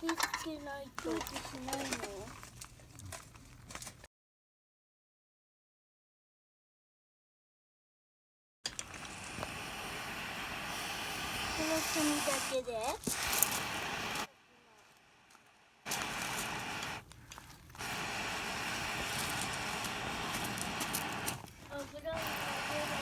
気付けないとしないの。この紙だけで油を入れる。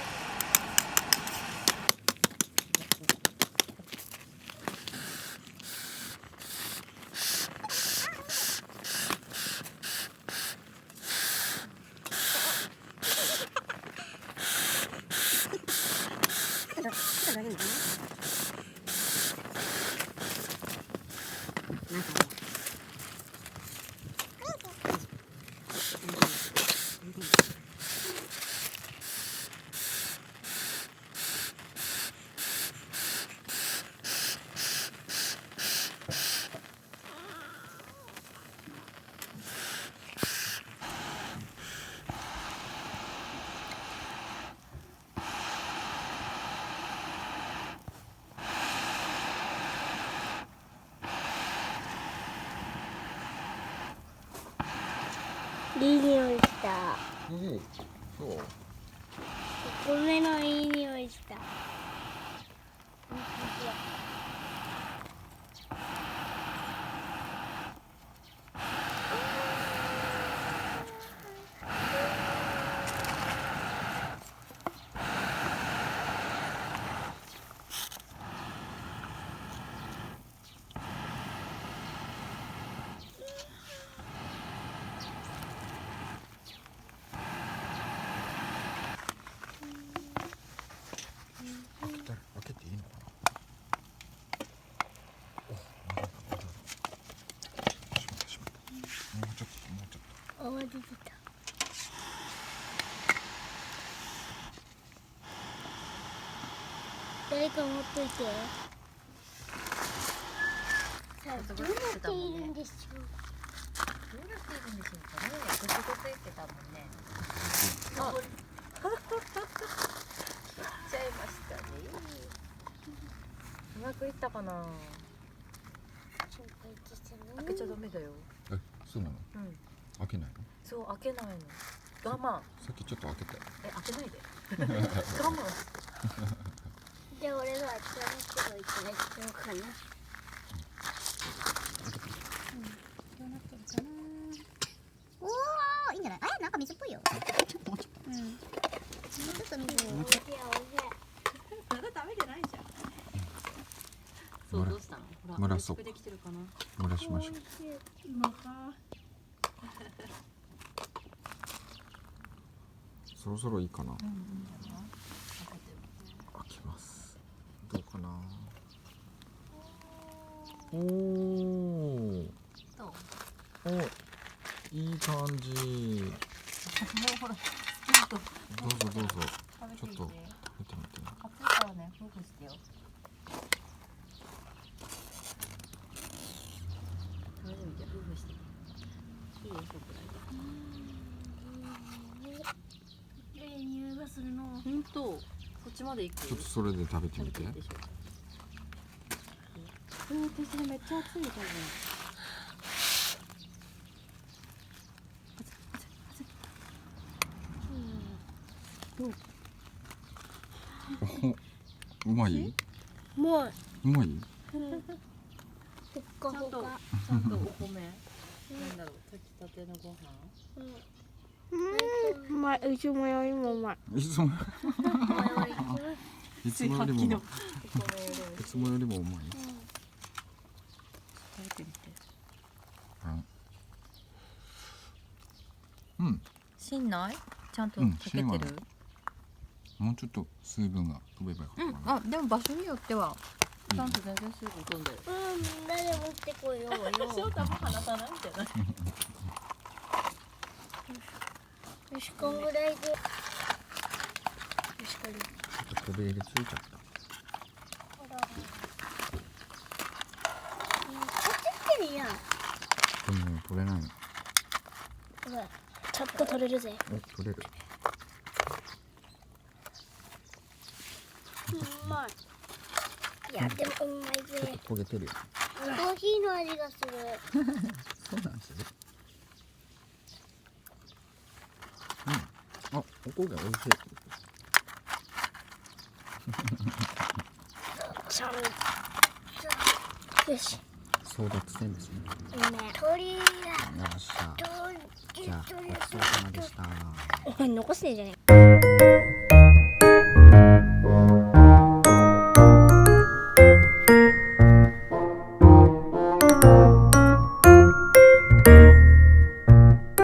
いい匂いした。そう。お米のいい匂いした。開けていいのかな。しまった。もうちょっと。泡出てた。誰か持っといて。さあ、どうなっているんでしょう。どうなっているんでしょうかね。ご仕事行ってたもんね。あ、切っちゃいましたね。うまくいったかな。開けちゃダメだよ。そうなの。開けないの。そう、開けないの。我慢。さっきちょっと開けて。開けないで。我慢。じゃあ、俺のはちゃんと置いてあげようかな。どうなってるかな。おお、いいんじゃない。なんか水っぽいよ。ちょっともうちょっと。ちょっと水を。おいしい。まだ食べてないじゃん。そう、どうしたの。ほら、蒸らそう。できてるかな。蒸らしましょう。今か。そろそろいいかな。開けます。どうかな。おお。どう。お、いい感じ。もうほら、どうぞどうぞ。ちょっと食べてみて。見てみて。熱いからね、ふぐしてよ。食べてみて、ふぐして。いいよ、そこらで。いい匂いがするの。ほんと。こっちまで行く。ちょっとそれで食べてみて。でしょ。私めっちゃ熱いじゃん。うまい？もう、うまい？ほっかほか。ちゃんとお米。なんだろう、炊きたてのご飯。うまい。いつもよりもうまい。いつもいつもよりもいつもよりもうまい。食べてみて。うん。芯ない？ちゃんとうん炊けてる？もうちょっと水分が飛べばよかったかな。あ、でも場所によってはちゃんと全然水分飛んでる。みんなで持ってこようよ。翔太も離さないんじゃない？よし、こんぐらいで。よし、これ。ちょっと飛び入れついちゃった。ほら。めっちゃついてるやん。でも取れないの。ほら、ちょっと取れるぜ。お、取れる。うまい。いや、でもうまいちょっぜ。と焦げてるよ。コーヒーの味がする。そうなんですよ。うん。あ、おこげ美味しい。よし。争奪戦ですね。鳥よっしゃ。鳥じゃあごちそうさまでした。お前残すねえじゃねえ。